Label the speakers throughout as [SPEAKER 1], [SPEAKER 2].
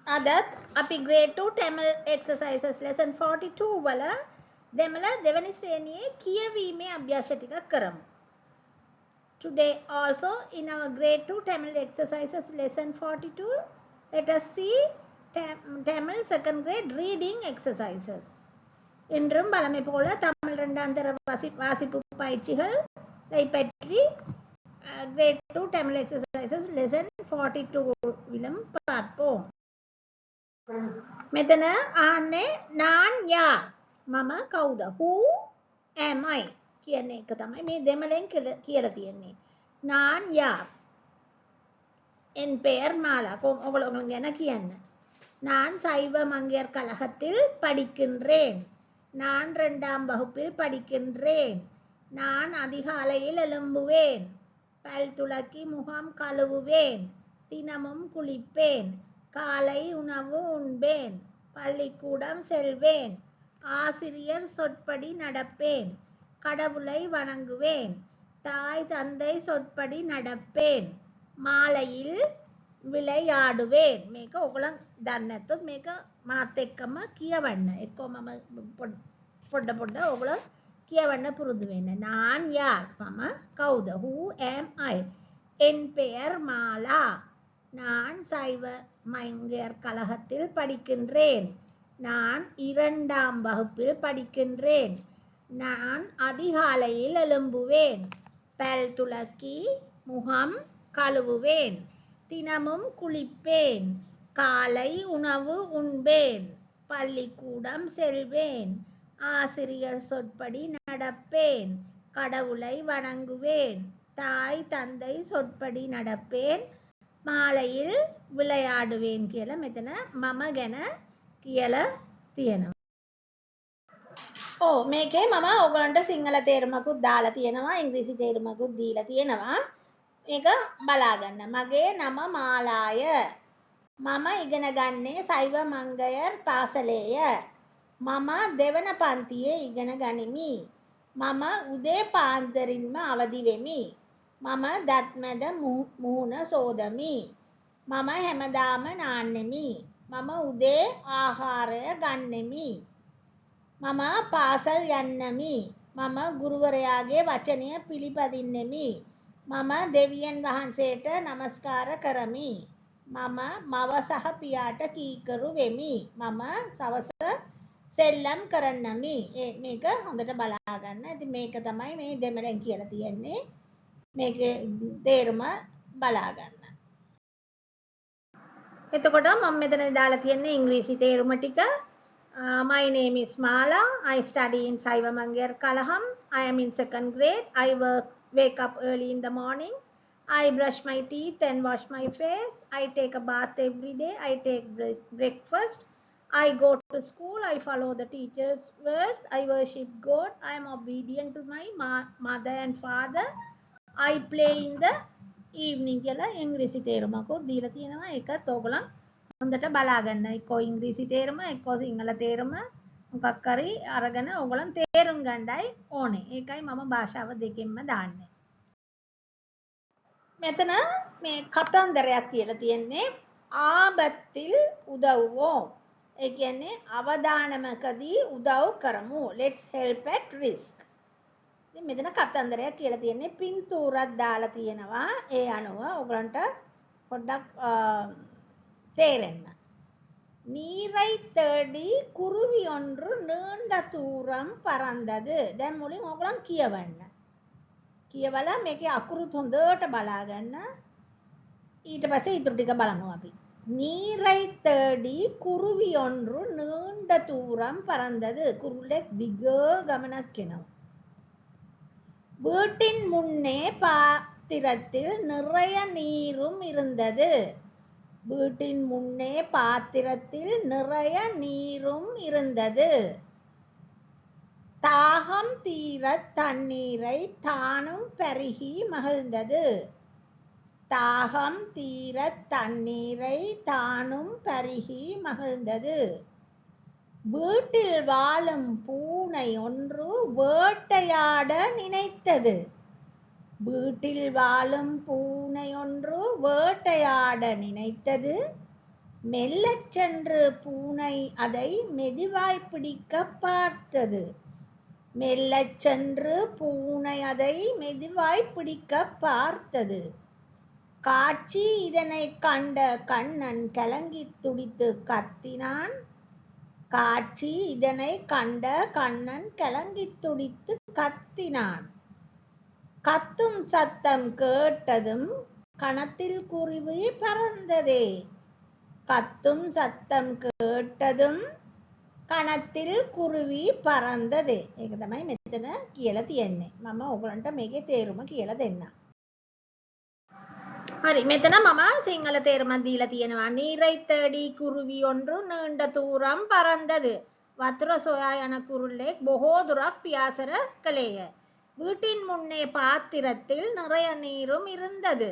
[SPEAKER 1] අදත් අපි grade 2 Tamil exercises lesson 42 වල දෙමළ දෙවනි ශ්‍රේණියේ කියවීමේ අභ්‍යාස ටිකක් කරමු. Today also in our grade 2 Tamil exercises lesson 42 let us see Tamil second grade reading exercises. இன்றும் வழமை போல தமிழ் இரண்டாந்தர வாசிப்பு பயிற்சிகள் பற்றி grade 2 Tamil exercises lesson 42 விலும் பார்ப்போம். මෙතන ආන්නේ நான் யார் මම කවුද who am I කියන එක තමයි මේ දෙමළෙන් කියලා තියෙන්නේ. நான் யார் என் பெயர் மாலா உங்களுக்கு என்ன කියන්න. நான் சைவ மங்கையர் கழகத்தில் படிக்கின்றேன். நான் 2ஆம் வகுப்பில் படிக்கின்றேன். நான் அதிகாலையில் எழும்புவேன். பல் துலக்கி முகம் கழுவுவேன். தினமும் குளிப்பேன். காலை உணவு உண்பேன். பள்ளிக்கூடம் செல்வேன். ஆசிரியர் சொற்படி நடப்பேன். கடவுளை வணங்குவேன். தாய் தந்தை சொற்படி நடப்பேன். මාලයිල් විளையாடுவேன். මේක ඔයගොල්ලන් දන්නේ නැත්නම් මේක මාත් එක්කම කියවන්න. එක්කෝ මම පොඩ ඔයගොල්ලෝ කියවන්න පුරුදු වෙන්න. நான் யார் මම කවුද who am I என் பெயர் மாலா. நான் சைவ மங்கையர் கழகத்தில் படிக்கின்றேன். நான் 2ஆம் வகுப்பில் படிக்கின்றேன். நான் அதிகாலையில் எழும்புவேன். பல் துலக்கி முகம் கழுவுவேன். தினமும் குளிப்பேன். காலை உணவு உண்பேன். பள்ளிக்கூடம் செல்வேன். ஆசிரியர் சொற்படி நடப்பேன். கடவுளை வணங்குவேன். தாய் தந்தை சொற்படி நடப்பேன். මාලයිල් විளையாடுவேன் කියලා මෙතන මම ගැන කියලා තියෙනවා. මේකේ මම ඔයගලන්ට සිංහල තේරුමකුත් දාලා තියෙනවා, ඉංග්‍රීසි තේරුමකුත් දීලා තියෙනවා. මේක බලා ගන්න. මගේ නම මාලාය. මම ඉගෙන ගන්නේ සයිව මංගයර් පාසලේය. මම දෙවන පන්තියේ ඉගෙන ගනිමි. මම උදේ පාන්දරින්ම අවදි වෙමි. මම දත්මැද මුහුණ සෝදමි. මම හැමදාම නාන්නෙමි. මම උදේ ආහාරය ගන්නෙමි. මම පාසල් යන්නමි. මම ගුරුවරයාගේ වචනය පිළිපදින්නෙමි. මම දෙවියන් වහන්සේට නමස්කාර කරමි. මම මව සහ පියාට කීකරු වෙමි. මම සවස සෙල්ලම් කරන්නමි. මේක හොඳට බලා ගන්න. ඉතින් මේක තමයි මේ දෙමළෙන් කියලා තියෙන්නේ. මේකේ තේරුම බලා ගන්න. එතකොට මම මෙතන දාලා තියෙන්නේ ඉංග්‍රීසි තේරුම ටික. My name is Mala. I study in Saiva Mangayar Kalaham. I am in second grade. I wake up early in the morning. I brush my teeth and wash my face. I take a bath every day. I take breakfast. I go to school. I follow the teacher's words. I worship God. I am obedient to my mother and father. I play in the evening කියලා ඉංග්‍රීසි තේරුමකුත් දීලා තියෙනවා. ඒකත් ඔයගොල්ලන් හොඳට බලා ගන්න. එක්කෝ ඉංග්‍රීසි තේරුම එක්කෝ සිංහල තේරුම මොකක් හරි අරගෙන ඔයගොල්ලන් තේරුම් ගන්නයි ඕනේ. ඒකයි මම භාෂාව දෙකෙන්ම දාන්නේ. මෙතන මේ කතන්දරයක් කියලා තියෙන්නේ ආපத்தில் උදව්වෝ. ඒ කියන්නේ අවදානමකදී උදව් කරමු. Let's help at risk. ඉතින් මෙතන කතන්දරයක් කියලා තියෙන්නේ පින්තූරක් දාලා තියෙනවා. ඒ අනුව ඔයගලන්ට පොඩ්ඩක් තේරෙන්න. நீரை தேடி குருவி ஒன்று நீண்ட தூரம் பறந்தது. දැන් මුලින් ඔයගලන් කියවන්න. කියවලා මේකේ අකුරු හොඳට බලා ගන්න. ඊට පස්සේ ඊටු ටික බලමු අපි. நீரை தேடி குருவி ஒன்று நீண்ட தூரம் பறந்தது. කුරුල්ලෙක් දිග ගමනක් යනවා. வீட்டின் முன்னே பாத்திரத்தில் நிறைய நீரும் இருந்தது. வீட்டின் முன்னே பாத்திரத்தில் நிறைய நீரும் இருந்தது. தாகம் தீர தண்ணீரை தானும் பருகி மகிழ்ந்தது. தாகம் தீர தண்ணீரை தானும் பருகி மகிழ்ந்தது. வீட்டில் வாழும் பூனை ஒன்று வேட்டையாட நினைத்தது. வீட்டில் வாழும் பூனை ஒன்று வேட்டையாட நினைத்தது. மெல்லச் சென்று பூனை அதை மெதுவாய் பிடிக்க பார்த்தது. மெல்லச் சென்று பூனை அதை மெதுவாய் பிடிக்க பார்த்தது. காட்சி இதனைக் கண்ட கண்ணன் கலங்கித் துடித்து கத்தினான். காட்சி இதனைக் கண்ட கண்ணன் கலங்கித் துடித்து கத்தினான். கத்தும் சத்தம் கேட்டதும் கணத்தில் குருவி பறந்ததே. கத்தும் சத்தம் கேட்டதும் කනත්තිල් කුරුවී පරන්දදේ. ඒක තමයි මෙතන කියලා තියෙන්නේ. මම ඔයගලන්ට මේකේ තේරුම කියලා දෙන්නම්. හරි, මෙතන මම සිංහල තේරුමක් දීලා තියෙනවා. நீரை தேடி குருவி ஒன்று நீண்ட தூரம் பறந்தது. වතුර සොයා යන කුරුල්ලෙක් බොහෝ දුරක් පියාසර කළේය. வீட்டின் முன்னே பாத்திரத்தில் நிறைய நீரும் இருந்தது.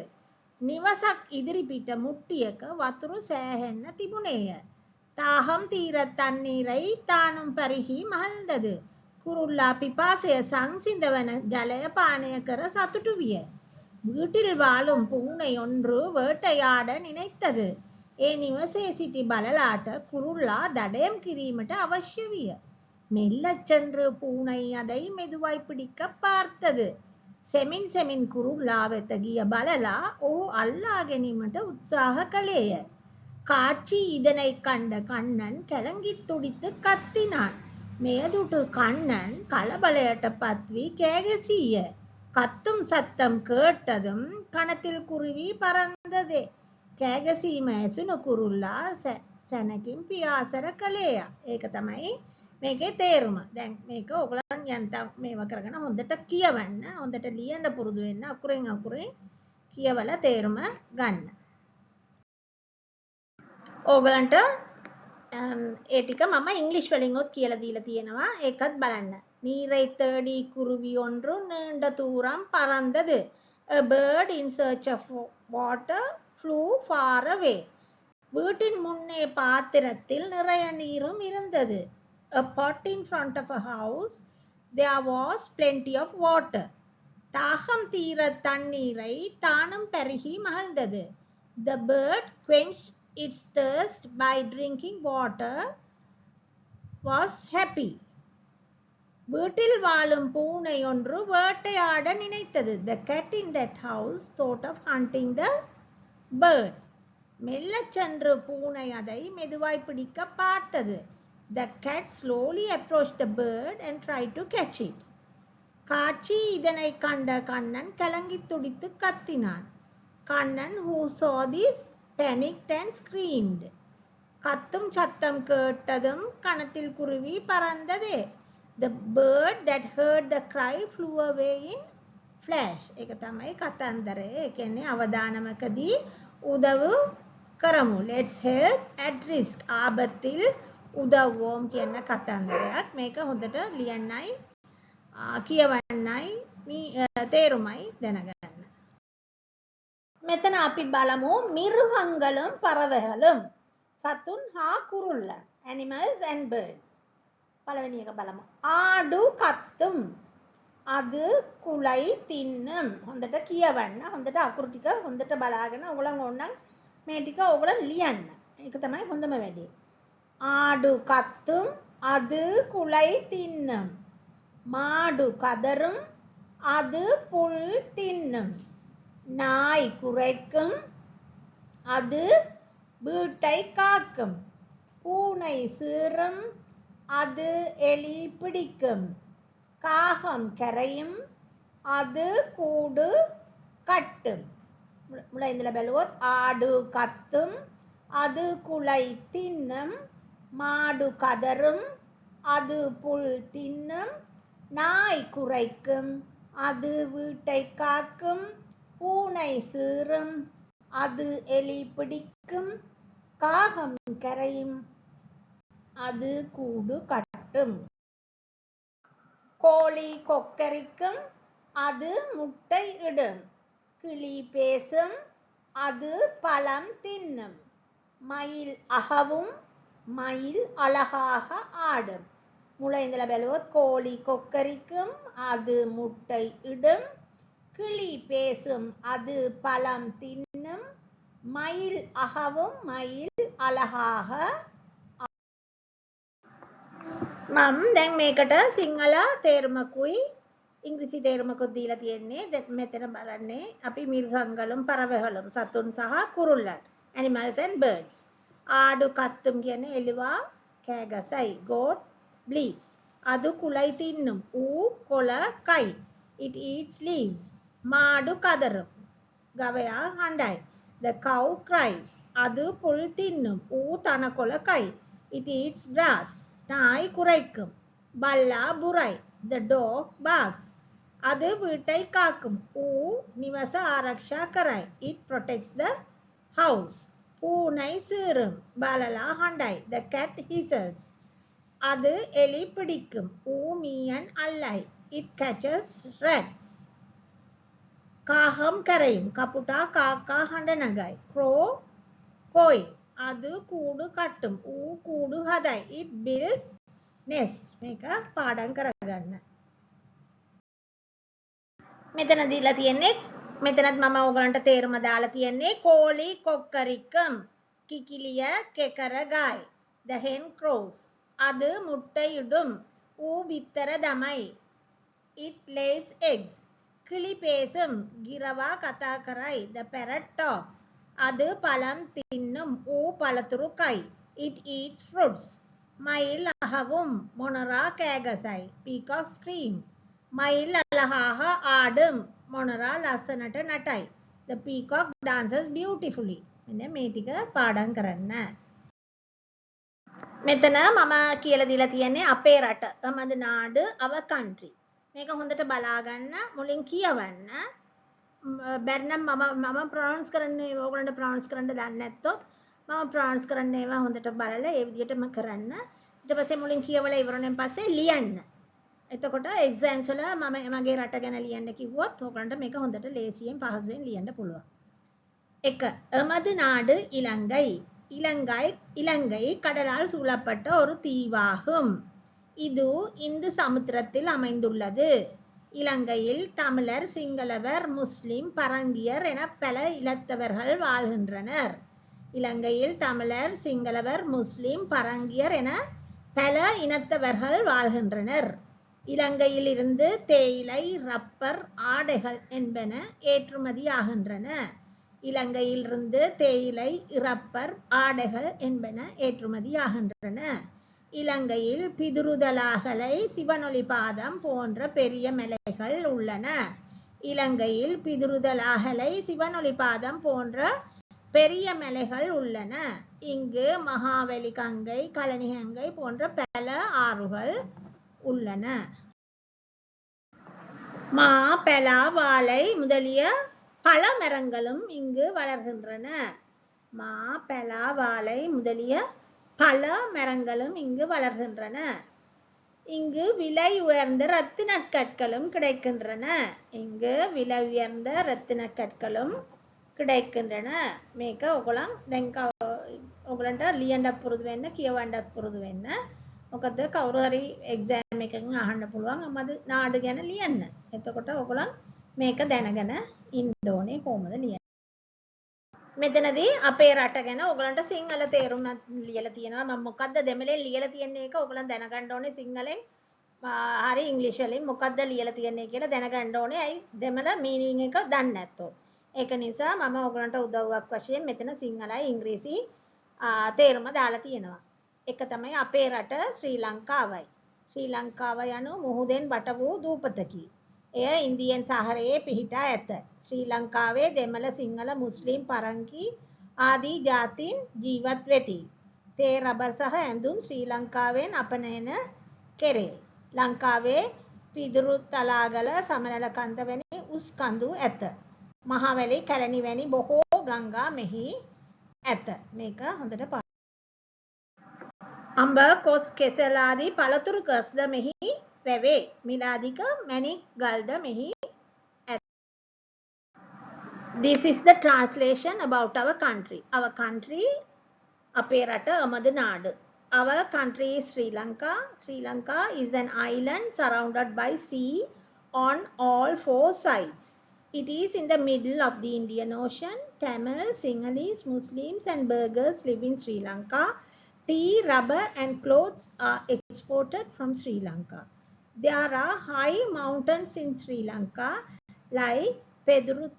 [SPEAKER 1] නිවසක් ඉදිරිපිට මුට්ටියක වතුර සෑහෙන්න තිබුණේය. தாகம் தீர தண்ணீரை தானும் பருகி மகிழ்ந்தது. குருல்லா பிபாசය සංසිඳවන ජලය පානය කර සතුටු විය. வீட்டில் வாழும் பூனை ஒன்று வேட்டையாட நினைத்தது. ඒ නිවසේ සිටි බලලාට குருல்லா දඩයම් කිරීමට අවශ්‍ය විය. மெல்லச் சென்று பூனை அதை மெதுவாய் பிடிக்க பார்த்தது. செமின் செமின் குருல்லா වෙත ගිය බලලා ඔහු අල්ලා ගැනීමට උත්සාහ කළේය. காட்சி இதனை கண்ட கண்ணன் கலங்கித் துடித்து கத்தினான். மேதுட்டு கண்ணன் கலபலයට පත්වී කෑගැසීය. கத்தும் சத்தம் கேட்டதும் கணத்தில் குருவி பறந்ததே. කෑගැසීම ඇසුණු කුරුල්ලා සැනකින් පියාසර කළේය. ඒක තමයි මේකේ තේරුම. දැන් මේක ඔයගලන් යන්තම් මේව කරගෙන හොඳට කියවන්න, හොඳට ලියන්න පුරුදු වෙන්න, අකුරෙන් අකුරේ කියවලා තේරුම ගන්න. ඕගලන්ට ඒ ටික මම ඉංග්‍රීසි වලින් උත් කියලා දීලා තියෙනවා. ඒකත් බලන්න. நீரை தேடி குருவி ஒன்று நீண்ட தூரம் பறந்தது. A bird in search of water flew far away. வீட்டின் முன்னே பாத்திரத்தில் நிறைய நீரும் இருந்தது. A pot in front of a house there was plenty of water. தாகம் தீர தண்ணீரை தானும் பருகி மகிழ்ந்தது. The bird quenched its thirst by drinking water was happy. வீட்டில் வாழும் பூனை ஒன்று வேட்டையாட நினைத்தது. The cat in that house thought of hunting the bird. மெல்லச் சென்று பூனை அதை மெதுவாய் பிடிக்க பார்த்தது. The cat slowly approached the bird and tried to catch it. காட்சி இதனை கண்ட கண்ணன் கலங்கித் துடித்து கத்தினான். Kannan who saw this panicked and screamed. கத்தும் சத்தம் கேட்டதும் கணத்தில் குருவி பறந்ததே. The bird that heard the cry flew away in flash. ඒක තමයි කතන්දරය. ඒ කියන්නේ අවදානමකදී උදව් කරමු. Let's help at risk. ආපத்தில் උදව්වෝම් කියන කතන්දරයක්. මේක හොඳට ලියන්නයි කියවන්නයි තේරුමයි දැනගන්න. මෙතන අපි බලමු මිருகங்களும் பறவைகளும். සතුන් හා කුරුල්ලන්. Animals and birds. පළවෙනි එක බලමු. ආඩු කත්තුම්. அது කුලයි තින්නම්. හොඳට කියවන්න. හොඳට අකුරු ටික හොඳට බලාගෙන ඔයගොල්ලන් ඕනනම් මේ ටික ඔයගොල්ලන් ලියන්න. ඒක තමයි හොඳම වැඩේ. ආඩු කත්තුම් அது කුලයි තින්නම්. மாடு கதரும் அது புல் தின்னும். நாய் குரைக்கும் அது வீட்டை காக்கும். பூனை சீறும் அது எலி பிடிக்கும். காகம் கரையும் அது கூடு கட்டும். මුලින්දලා බැලුවොත් ආඩු කත්තුම් அது குலை தின்னும். மாடு கதரும் அது புல் தின்னும். நாய் குரைக்கும் அது வீட்டை காக்கும். பூனை சீறும் அது எலி பிடிக்கும். காகம் கரையும் அது கூடு கட்டும். கோழி கொக்கரிக்கும் அது முட்டை இடும். கிளி பேசும் அது பழம் தின்னும். மயில் அகவும் மயில் அழகாக ஆடும். මුලින්දලා බැලුවොත් கோழி கொக்கரிக்கும் அது முட்டை இடும். கிளி பேசும் அது பழம் தின்னும். மயில் அகவும் மயில் අලහාහ මම දැන් මේකට සිංහල තේරුමකුයි ඉංග්‍රීසි තේරුමකුත් දීලා තියෙන්නේ. දැන් මෙතන බලන්නේ අපි මිருகங்களும் பறவைகளும் සතුන් සහ කුරුල්ලන් animals and birds. ආඩු කත්තුම් කියන්නේ එළුවා කෑගසයි. goat bleats. අදු කුලයි තින්නුම්. ඌ කොළ කයි. it eats leaves. මාඩු කදරුම්. ගවයා හඬයි. the cow cries. අදු පුල් තින්නුම්. ඌ තනකොළ කයි. it eats grass. நாய் குரைக்கும். பல்லா புரை. the dog barks. அது வீட்டை காக்கும். ஊ நிவச ஆரக்ஷா கராய். it protects the house. பூனை சீறும். பலலா ஹண்டை. the cat hisses. அது எலி பிடிக்கும். ஊ மீயன் அல்லை. it catches rats. காகம் கரையும். கபுட்டா காக்கா ஹண்டனகாய். crow கோய். அது கூடு கட்டும். ඌ கூடு හදයි. it builds nest. මේක පාඩම් කරගන්න. මෙතන දීලා තියෙන්නේ මෙතනත් මම ඔයගලන්ට තේරුම දාලා තියෙන්නේ කෝලි කොක්කරිකම් කිකිලිය කෙකරගයි. the hen crows. அது முட்டையிடும். ඌ බිත්තර දමයි. it lays eggs. கிளி பேசும். ගිරවා කතා කරයි. the parrot talks. அது பழம் தின்னும். ஊ பழத்துරු கை. it eats fruits. மயில் அகவும். மொனரா கෑගසයි. peacock scream. මයිල් අලහාහ ආඩම්. මොනරා ලස්සනට නටයි. the peacock dances beautifully. මෙන්න මේ ටික පාඩම් කරන්න. මෙතන මම කියලා දීලා තියෙන්නේ අපේ රට තමද නාඩ our country. මේක හොඳට බලා ගන්න මුලින් කියවන්න. බැරිනම් මම ප්‍රොනවුන්ස් කරන්නේ ඕගොල්ලන්ට ප්‍රොනවුන්ස් කරන්න දන්නේ නැත්තොත් මම ප්‍රොනවුන්ස් කරන්නේ ඒවා හොඳට බලලා ඒ විදිහටම කරන්න. ඊට පස්සේ මුලින් කියවලා ඉවරනෙන් පස්සේ ලියන්න. එතකොට එක්සෑම්ස් වල මම මගේ රට ගැන ලියන්න කිව්වොත් ඕගලන්ට මේක හොඳට ලේසියෙන් පහසුවෙන් ලියන්න පුළුවන්. 1. எமது நாடு இலங்கை. இலங்கை கடலால் சூழப்பட்ட ஒரு தீவாகும். இது இந்து சமுத்திரத்தில் அமைந்துள்ளது. இலங்கையில் தமிழர், சிங்களவர், முஸ்லிம், பரங்கியர் என பல இனத்தவர்கள் வாழ்கின்றனர். இலங்கையில் தமிழர், சிங்களவர், முஸ்லிம், பரங்கியர் என பல இனத்தவர்கள் வாழ்கின்றனர். இலங்கையில் இருந்து தேயிலை, ரப்பர், ஆடைகள் என்பன ஏற்றுமதியாகின்றன. இலங்கையிலிருந்து தேயிலை, ரப்பர், ஆடைகள் என்பன ஏற்றுமதியாகின்றன. இலங்கையில் பிதுருதலாகலை, சிவனொளி பாதம் போன்ற பெரிய மலைகள் உள்ளன. இலங்கையில் பிதுருதலாகலை, சிவனொளி பாதம் போன்ற பெரிய மலைகள் உள்ளன. இங்கு மகாவலி கங்கை, கழனி கங்கை போன்ற பல ஆறுகள் உள்ளன. மா, பலா, வாழை முதலிய பல மரங்களும் இங்கு வளர்கின்றன. மா, பலா, வாழை முதலிய பல மரங்களும் இங்கு வளர்கின்றன. இங்கு விலை உயர்ந்த ரத்தினக் கற்களும் கிடைக்கின்றன. இங்கு விலை உயர்ந்த ரத்தினக் කැට්කලුම් கிடைக்கின்றன. මේක ඔයගොල්ලන් දැන් ඔයගොල්ලන්ට ලියන්නත් පුරුදු වෙන්න කියවන්නත් පුරුදු වෙන්න. මොකද කවුරු හරි එක්සෑම් එකකින් අහන්න පුළුවන් මම නාඩ ගැන ලියන්න. එතකොට ඔයගොල්ලන් මේක දැනගෙන ඉන්න ඕනේ කොහොමද ලියන්නේ. මෙතනදී අපේ රට ගැන ඔයගලන්ට සිංහල තේරුම ලියලා තියෙනවා. මම මොකද්ද දෙමළෙන් ලියලා තියන්නේ එක ඔයගලන් දැනගන්න ඕනේ සිංහලෙන් හරි ඉංග්‍රීසි වලින් මොකද්ද ලියලා තියන්නේ කියලා දැනගන්න ඕනේ. අයි දෙමළ මීනින් එක දන්නේ නැත්තොත්. ඒක නිසා මම ඔයගලන්ට උදව්වක් වශයෙන් මෙතන සිංහලයි ඉංග්‍රීසි තේරුම දාලා තියෙනවා. එක තමයි අපේ රට ශ්‍රී ලංකාවයි. ශ්‍රී ලංකාව යනු මුහුදෙන් වට වූ දූපතකි. එය ඉන්දියන් සහරයේ පිහිටා ඇත. ශ්‍රී ලංකාවේ දෙමළ, සිංහල, මුස්ලිම්, පරංකි ආදී ජාතීන් ජීවත් වෙති. තේ, රබර් සහ ඇඳුම් ශ්‍රී ලංකාවෙන් අපනයන කෙරේ. ලංකාවේ පිදුරු තලාගල, සමනල කන්ද වැනි උස් කඳු ඇත. මහවැලි, කැලණි වැනි බොහෝ ගංගා මෙහි ඇත. මේක හොඳට පාඩම්. අඹ, කොස්, කෙසෙල් ආදී පළතුරු ගස්ද මෙහි වැවේ. මිලාදික මැණික් ගල්ද මෙහි ඇත. This is the translation about our country. Our country, අපේ රට එමද නාඩ. Our country is Sri Lanka. Sri Lanka is an island surrounded by sea on all four sides. It is in the middle of the Indian Ocean. Tamils, Sinhalese, Muslims and Burghers live in Sri Lanka. Tea, rubber and clothes are exported from Sri Lanka. There are high mountains in Sri Lanka like Peduru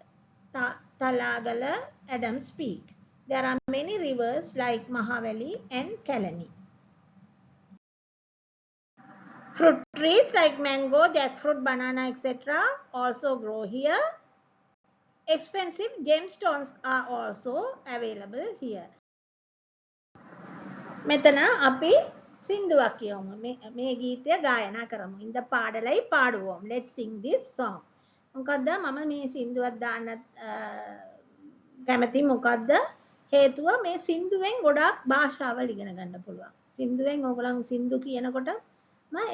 [SPEAKER 1] Talagala, Adams Peak. There are many rivers like Mahavali and Kalani. Fruit trees like mango, jackfruit, banana, etc. also grow here. Expensive gemstones are also available here. මෙතන අපි සින්දුවක් කියමු. මේ ගීතය ගායනා කරමු. இந்த பாடலை பாடுவோம். Let's sing this song. මොකද්ද මම මේ සින්දුවක් දාන්න කැමති මොකද්ද? හේතුව මේ සින්දුවෙන් ගොඩාක් භාෂාවල් ඉගෙන ගන්න පුළුවන්. සින්දුවෙන් ඕගොල්ලන් සින්දු කියනකොට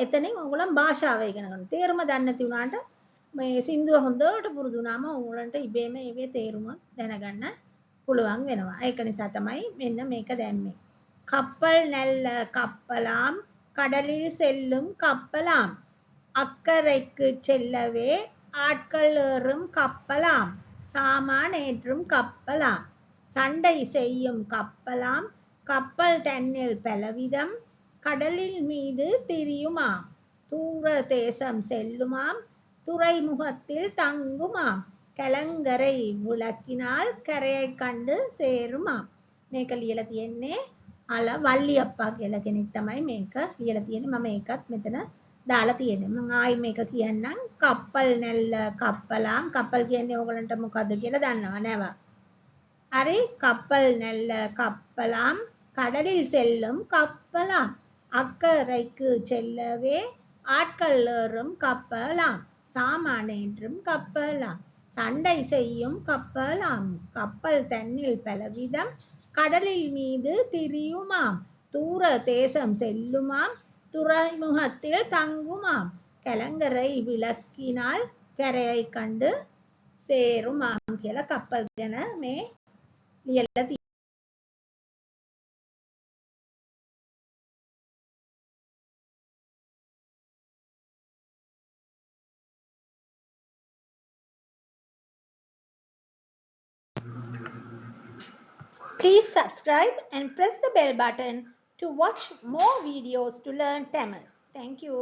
[SPEAKER 1] එතනින් ඕගොල්ලන් භාෂාව ඉගෙන ගන්න. තේරුම දන්නේ නැති වුණාට මේ සින්දුව හොඳට පුරුදු වුණාම ඕගොල්ලන්ට ඉබේම ඒවේ තේරුම දැනගන්න පුළුවන් වෙනවා. ඒක නිසා තමයි මෙන්න මේක දැම්මේ. கப்பல் நல்ல கப்பலாம் கடலில் செல்லும் கப்பலாம் அக்கறைக்கு செல்லவே ஆட்கள் ஏறும் கப்பலாம் சாமான் ஏற்றும் கப்பலாம் சண்டை செய்யும் கப்பலாம் கப்பல் தன்னில் பலவிதம் கடலில் மீது திரியுமாம் தூர தேசம் செல்லுமாம் துறைமுகத்தில் தங்குமாம் கலங்கரை விளக்கினால் கரையை கண்டு சேருமாம். මේක ලියලා තියෙන්නේ අල වල්ලියප්පා කියලා කෙනෙක් තමයි මේක ලියලා තියෙන්නේ. මම ඒකත් මෙතන දාලා තියෙනවා. මම ආයි මේක කියන්නම්. කප්පල් නැල්ල කප්පලාම්. කප්පල් කියන්නේ ඕගලන්ට මොකද්ද කියලා දන්නව නේද? හරි. කප්පල් නැල්ල කප්පලාම් கடலில் செல்லும் கப்பலாம் அக்கறைக்கு செல்லவே ஆட்கள் ஏறும் கப்பலாம் சாமான் ஏற்றும் கப்பலாம் சண்டை செய்யும் கப்பலாம் கப்பல் தன்னில் பலவிதம் கடலில் மீது திரியுமாம் தூர தேசம் செல்லுமாம் துறைமுகத்தில் தங்குமாம் கலங்கரை விளக்கினால் கரையை கண்டு சேருமாம் කියලා කප්පල් ගැන මේ ලියලා තියෙනවා. Please subscribe and press the bell button to watch more videos to learn Tamil. Thank you.